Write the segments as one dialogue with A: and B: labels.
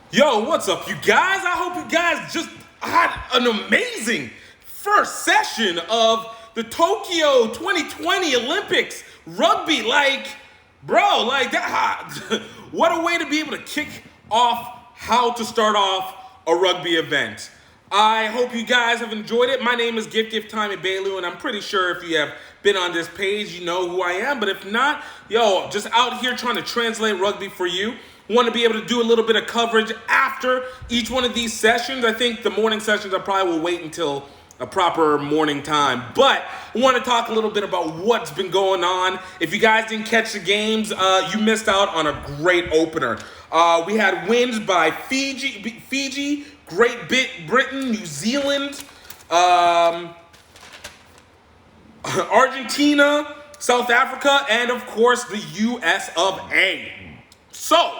A: Yo, what's up, you guys? I hope you guys just had an amazing first session of the Tokyo 2020 Olympics rugby. That. What a way to be able to kick off how to start off a rugby event. I hope you guys have enjoyed it. My name is Gift Time Bailu, and I'm pretty sure if you have been on this page, you know who I am. But if not, just out here trying to translate rugby for you. Want to be able to do a little bit of coverage after each one of these sessions. I think the morning sessions I probably will wait until a proper morning time. But I want to talk a little bit about what's been going on. If you guys didn't catch the games, you missed out on a great opener. We had wins by Fiji, Great Britain, New Zealand, Argentina, South Africa, and of course the US of A. So,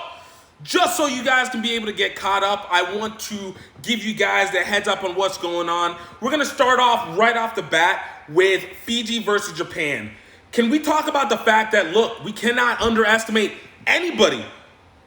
A: just so you guys can be able to get caught up, I want to give you guys the heads up on what's going on. We're going to start off right off the bat with Fiji versus Japan. Can we talk about the fact that, look, we cannot underestimate anybody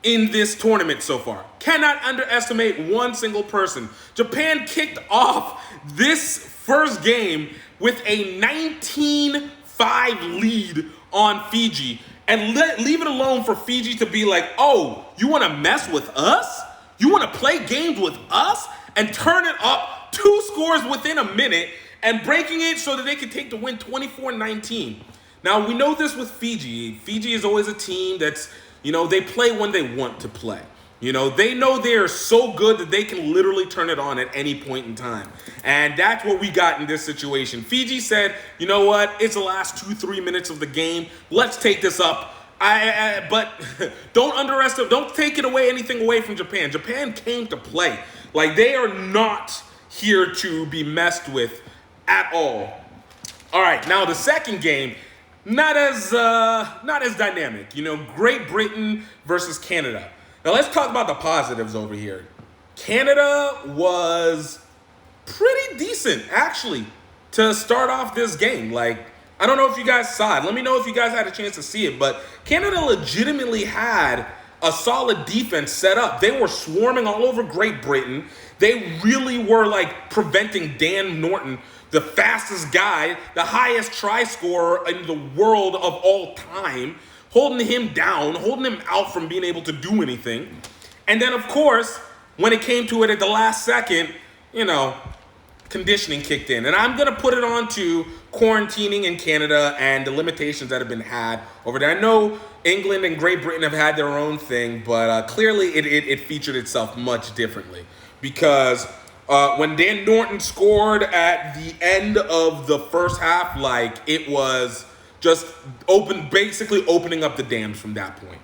A: in this tournament so far. Cannot underestimate one single person. Japan kicked off this first game with a 19-5 lead on Fiji. And leave it alone for Fiji to be like, oh, you want to mess with us? You want to play games with us? And turn it up 2 scores within a minute and breaking it so that they can take the win 24-19. Now, we know this with Fiji. Fiji is always a team that's, they play when they want to play. They know they are so good that they can literally turn it on at any point in time. And that's what we got in this situation. Fiji said, you know what? It's the last 2-3 minutes of the game. Let's take this up. But don't take anything away from Japan. Japan came to play. Like, they are not here to be messed with at all. All right, now the second game, not as dynamic. Great Britain versus Canada. Now let's talk about the positives over here. Canada was pretty decent, actually, to start off this game. I don't know if you guys saw it. Let me know if you guys had a chance to see it. But Canada legitimately had a solid defense set up. They were swarming all over Great Britain. They really were preventing Dan Norton, the fastest guy, the highest try scorer in the world of all time, holding him down, holding him out from being able to do anything. And then, of course, when it came to it at the last second, conditioning kicked in. And I'm going to put it on to quarantining in Canada and the limitations that have been had over there. I know England and Great Britain have had their own thing, but clearly it featured itself much differently. Because when Dan Norton scored at the end of the first half, it was just basically opening up the dams from that point.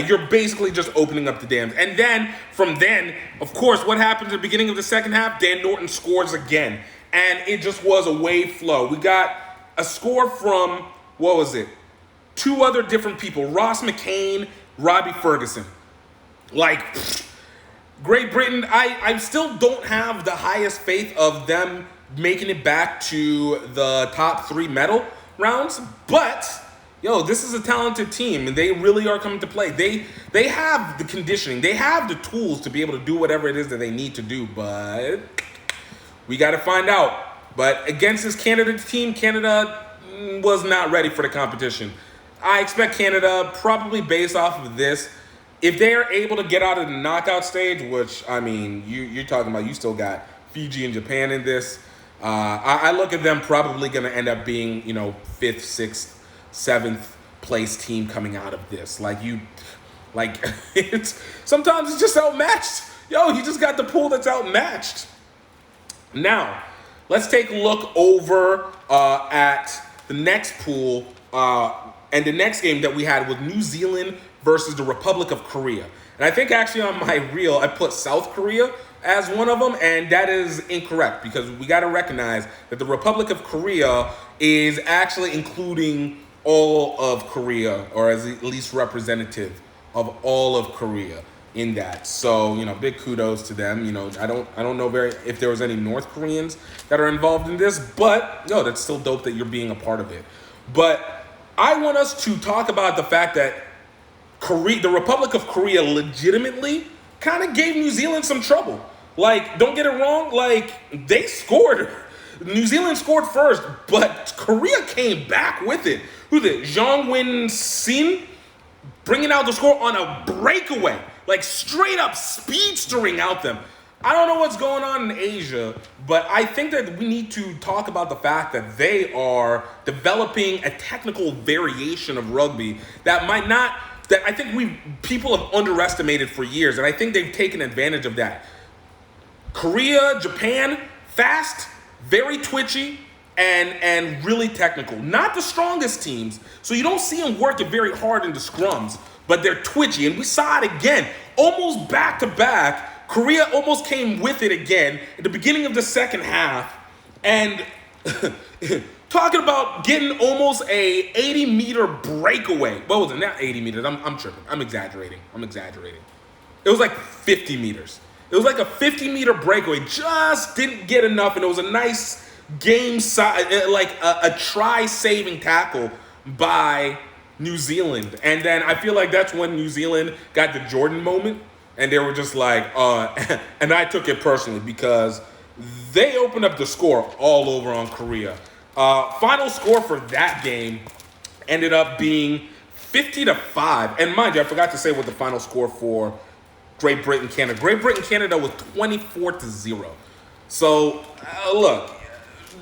A: You're basically just opening up the dams. And then, from then, of course, what happens at the beginning of the second half? Dan Norton scores again. And it just was a wave flow. We got a score from, 2 other different people. Ross McCain, Robbie Ferguson. Great Britain, I still don't have the highest faith of them making it back to the top 3 medal rounds, but this is a talented team and they really are coming to play. They have the conditioning, they have the tools to be able to do whatever it is that they need to do, but we got to find out. But against this Canada team, Canada was not ready for the competition. I expect Canada, probably based off of this, if they're able to get out of the knockout stage, which, you're talking about, you still got Fiji and Japan in this. I look at them probably going to end up being, 5th, 6th, 7th place team coming out of this. It's sometimes it's just outmatched. You just got the pool that's outmatched. Now, let's take a look over at the next pool and the next game that we had with New Zealand versus the Republic of Korea. And I think actually on my reel, I put South Korea as one of them, and that is incorrect because we got to recognize that the Republic of Korea is actually including all of Korea, or as at least representative of all of Korea in that. So, big kudos to them. I don't know if there was any North Koreans that are involved in this, but no, that's still dope that you're being a part of it. But I want us to talk about the fact that the Republic of Korea legitimately kind of gave New Zealand some trouble. Like, don't get it wrong, like, they scored. New Zealand scored first, but Korea came back with it. Who's it? Jong Win Sin bringing out the score on a breakaway, like straight up speedstering out them. I don't know what's going on in Asia, but I think that we need to talk about the fact that they are developing a technical variation of rugby that might not, that I think people have underestimated for years, and I think they've taken advantage of that. Korea, Japan, fast, very twitchy, and really technical. Not the strongest teams, so you don't see them working very hard in the scrums, but they're twitchy, and we saw it again, almost back to back. Korea almost came with it again at the beginning of the second half, and talking about getting almost a 80-meter breakaway. What was it? Not 80 meters. I'm tripping. I'm exaggerating. It was like 50 meters. It was like a 50-meter breakaway. Just didn't get enough, and it was a nice game side, like a try-saving tackle by New Zealand. And then I feel like that's when New Zealand got the Jordan moment. And they were just like, and I took it personally because they opened up the score all over on Korea. Final score for that game ended up being 50-5. And mind you, I forgot to say what the final score for Great Britain, Canada. Great Britain, Canada was 24-0. So, look,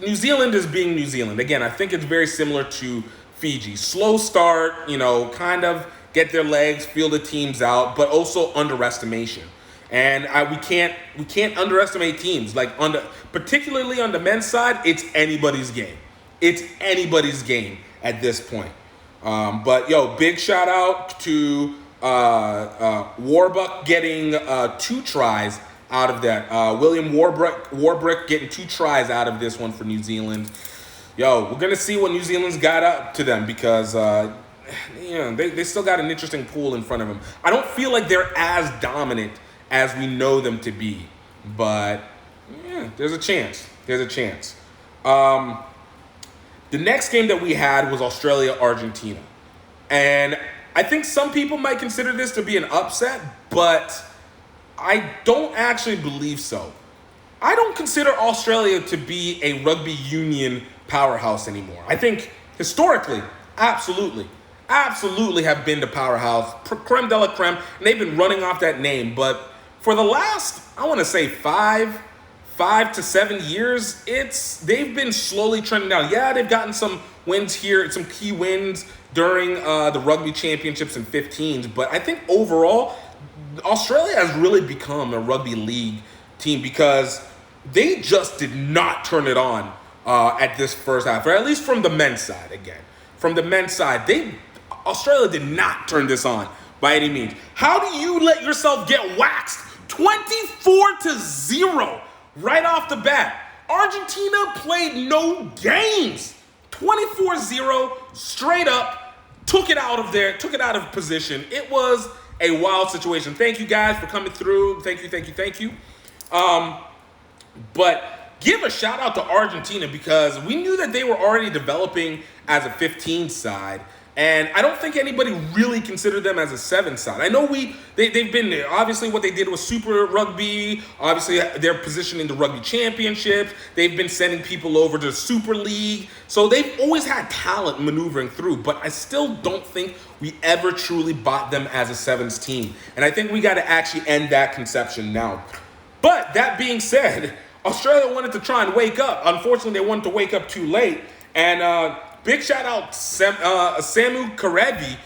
A: New Zealand is being New Zealand. Again, I think it's very similar to Fiji. Slow start, kind of get their legs, feel the teams out, but also underestimation. And we can't underestimate teams. Like particularly on the men's side, it's anybody's game. It's anybody's game at this point. But big shout out to Warbuck getting 2 tries out of that. William Warbrick getting 2 tries out of this one for New Zealand. We're gonna see what New Zealand's got up to them because they still got an interesting pool in front of them. I don't feel like they're as dominant as we know them to be, but there's a chance. The next game that we had was Australia-Argentina, and I think some people might consider this to be an upset, but I don't actually believe so. I don't consider Australia to be a rugby union powerhouse anymore. I think historically, absolutely have been the powerhouse, creme de la creme, and they've been running off that name. But for the last, I want to say 5 to 7 years, they've been slowly trending down. Yeah, they've gotten some wins here, some key wins during the rugby championships in 15s, but I think overall, Australia has really become a rugby league team because they just did not turn it on at this first half, or at least from the men's side again. From the men's side, Australia did not turn this on by any means. How do you let yourself get waxed 24-0 right off the bat? Argentina played no games. 24-0 straight up, took it out of position. It was a wild situation. Thank you guys for coming through. Thank you. But give a shout out to Argentina because we knew that they were already developing as a 15 side. And I don't think anybody really considered them as a 7 side. I know they've been there. Obviously, what they did was Super Rugby. Obviously, they're positioning the Rugby Championships. They've been sending people over to the Super League. So they've always had talent maneuvering through. But I still don't think we ever truly bought them as a 7s team. And I think we got to actually end that conception now. But that being said, Australia wanted to try and wake up. Unfortunately, they wanted to wake up too late. And big shout out Samu Karevi,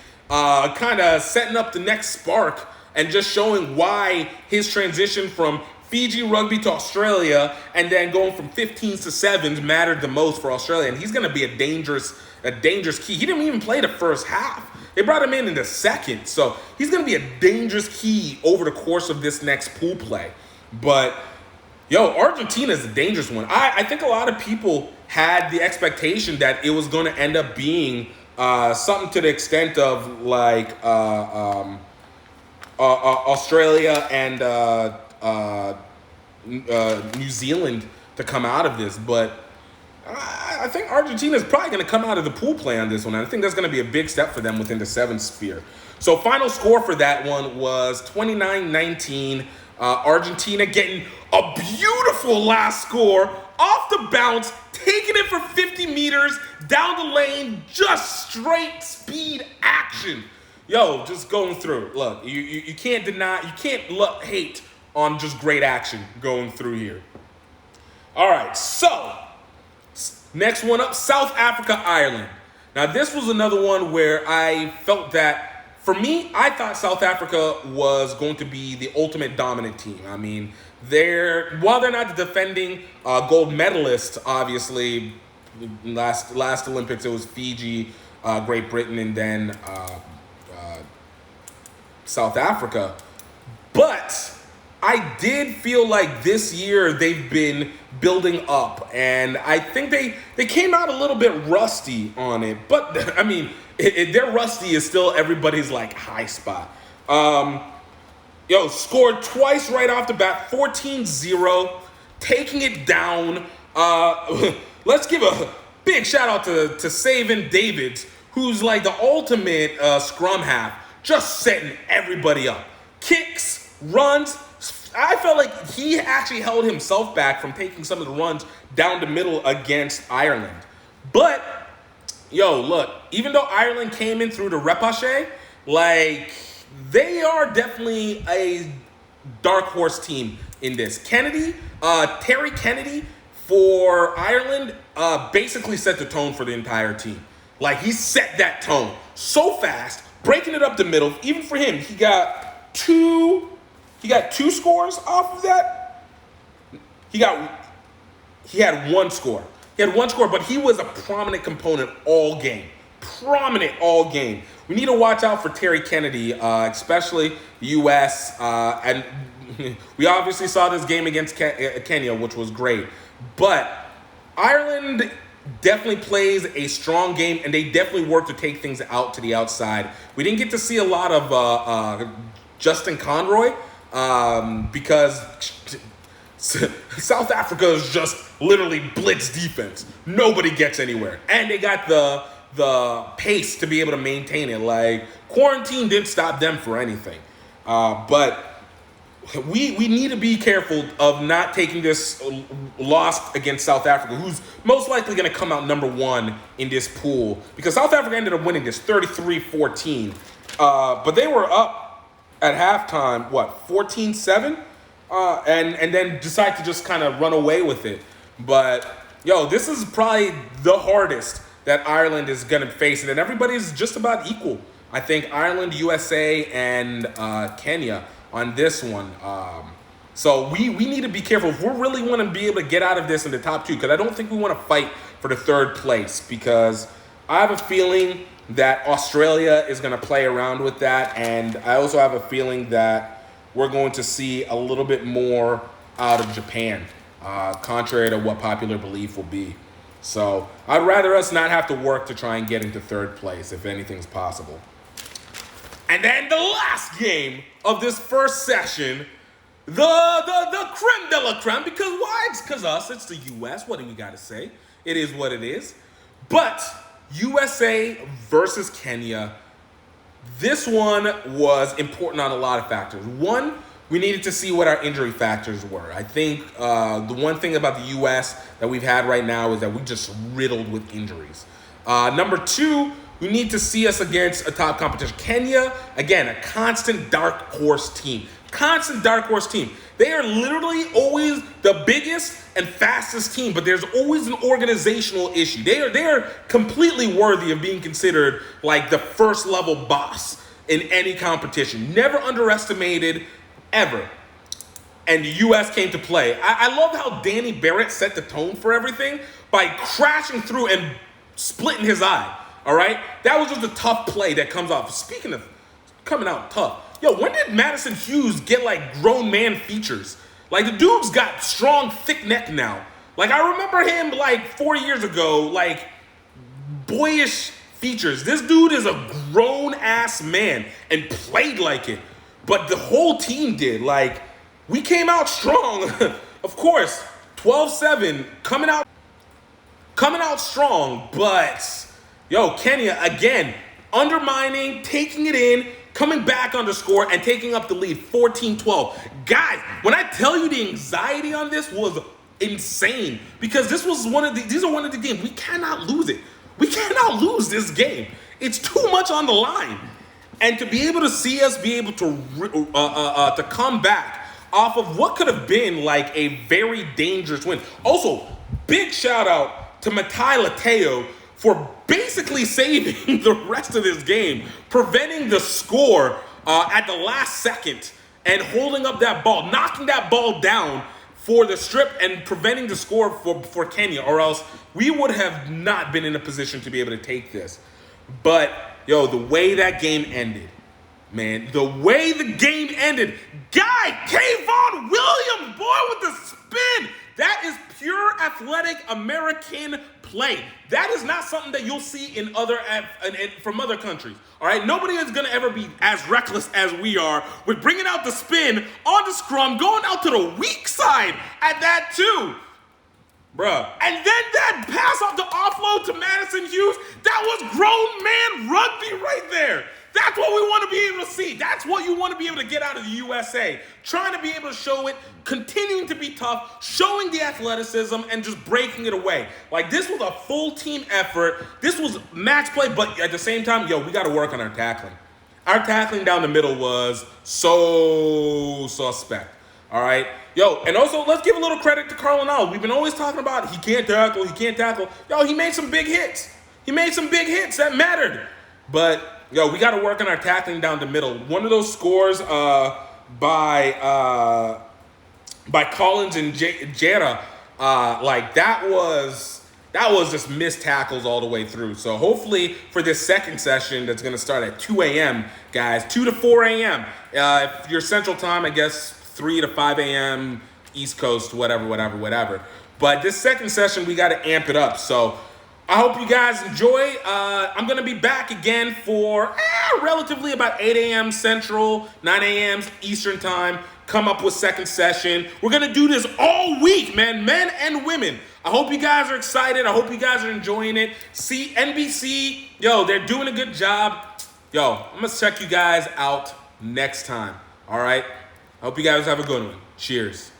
A: kind of setting up the next spark and just showing why his transition from Fiji rugby to Australia and then going from 15s to 7s mattered the most for Australia. And he's going to be a dangerous key. He didn't even play the first half. They brought him in the second. So he's going to be a dangerous key over the course of this next pool play. But Argentina is a dangerous one. I think a lot of people had the expectation that it was going to end up being something to the extent of like Australia and New Zealand to come out of this. But I I think Argentina is probably going to come out of the pool play on this one. And I think that's going to be a big step for them within the 7th sphere. So final score for that one was 29-19. Argentina getting a beautiful last score off the bounce, taking it for 50 meters down the lane, just straight speed action. Yo, just going through. Look, you can't deny, you can't hate on just great action going through here. All right, so next one up, South Africa, Ireland. Now this was another one where I felt that, for me, I thought South Africa was going to be the ultimate dominant team. I mean, while they're not the defending gold medalists, obviously, last Olympics it was Fiji, Great Britain, and then South Africa. But I did feel like this year they've been building up, and I think they came out a little bit rusty on it. But I mean, their rusty is still everybody's like high spot. Scored twice right off the bat, 14-0, taking it down. Let's give a big shout out to Savin Davids, who's like the ultimate scrum half, just setting everybody up. Kicks, runs. I felt like he actually held himself back from taking some of the runs down the middle against Ireland. But, look, even though Ireland came in through the repêché, like, they are definitely a dark horse team in this. Terry Kennedy for Ireland basically set the tone for the entire team. Like, he set that tone so fast, breaking it up the middle. Even for him, he got two scores off of that. He had one score. But he was a prominent component all game. We need to watch out for Terry Kennedy, especially the U.S. And we obviously saw this game against Kenya, which was great. But Ireland definitely plays a strong game, and they definitely work to take things out to the outside. We didn't get to see a lot of Justin Conroy because South Africa is just literally blitz defense. Nobody gets anywhere. And they got the pace to be able to maintain it. Like, quarantine didn't stop them for anything. But we need to be careful of not taking this loss against South Africa, who's most likely going to come out number one in this pool, because South Africa ended up winning this 33-14. But they were up at halftime, 14-7? And then decide to just kind of run away with it. But, this is probably the hardest that Ireland is going to face, and everybody's just about equal. I think Ireland, USA, and Kenya on this one. So we need to be careful if we really want to be able to get out of this in the top two, because I don't think we want to fight for the 3rd place, because I have a feeling that Australia is going to play around with that, and I also have a feeling that we're going to see a little bit more out of Japan, contrary to what popular belief will be. So I'd rather us not have to work to try and get into 3rd place, if anything's possible. And then the last game of this first session, the creme de la creme, because why? It's because it's the U.S. What do we got to say? It is what it is. But USA versus Kenya, this one was important on a lot of factors. One, we needed to see what our injury factors were. I think the one thing about the U.S. that we've had right now is that we're just riddled with injuries. Number two, we need to see us against a top competition. Kenya, again, a constant dark horse team. They are literally always the biggest and fastest team, but there's always an organizational issue. They are completely worthy of being considered like the first level boss in any competition. Never underestimated, ever. And the U.S. came to play. I love how Danny Barrett set the tone for everything by crashing through and splitting his eye. All right? That was just a tough play that comes off. Speaking of coming out tough, when did Madison Hughes get like grown man features? Like, the dude's got strong, thick neck now. Like, I remember him like 4 years ago, like boyish features. This dude is a grown ass man and played like it. But the whole team did. Like, we came out strong. Of course, 12-7 coming out. coming out strong, but yo, Kenya again undermining, taking it in, coming back on the score and taking up the lead 14-12. Guys, when I tell you the anxiety on this was insane, because these are one of the games we cannot lose it. We cannot lose this game. It's too much on the line. And to be able to see us be able to come back off of what could have been like a very dangerous win. Also, big shout out to Matai Lateo for basically saving the rest of this game, preventing the score at the last second and holding up that ball, knocking that ball down for the strip and preventing the score for Kenya, or else we would have not been in a position to be able to take this. But yo, the way that game ended, man, the way the game ended, Kayvon Williams, boy, with the spin. That is pure athletic American play. That is not something that you'll see in from other countries. All right, nobody is gonna ever be as reckless as we are with bringing out the spin on the scrum, going out to the weak side at that too. Bruh. And then that pass off the offload to Madison Hughes, that was grown man rugby right there. That's what we want to be able to see. That's what you want to be able to get out of the USA. Trying to be able to show it, continuing to be tough, showing the athleticism, and just breaking it away. Like, this was a full team effort. This was match play, but at the same time, yo, we got to work on our tackling. Our tackling down the middle was so suspect. All right? Yo, and also, let's give a little credit to Carlinal. We've been always talking about he can't tackle. Yo, he made some big hits. He made some big hits that mattered. But, yo, we got to work on our tackling down the middle. One of those scores by Collins and Jera, like, that was just missed tackles all the way through. So hopefully for this second session that's going to start at 2 a.m., guys, 2 to 4 a.m. If you're Central Time, I guess 3 to 5 a.m. East Coast, whatever. But this second session, we got to amp it up. So I hope you guys enjoy. I'm going to be back again for relatively about 8 a.m. Central, 9 a.m. Eastern Time. Come up with second session. We're going to do this all week, man, men and women. I hope you guys are excited. I hope you guys are enjoying it. See, NBC, yo, they're doing a good job. Yo, I'm going to check you guys out next time, all right? I hope you guys have a good one. Cheers.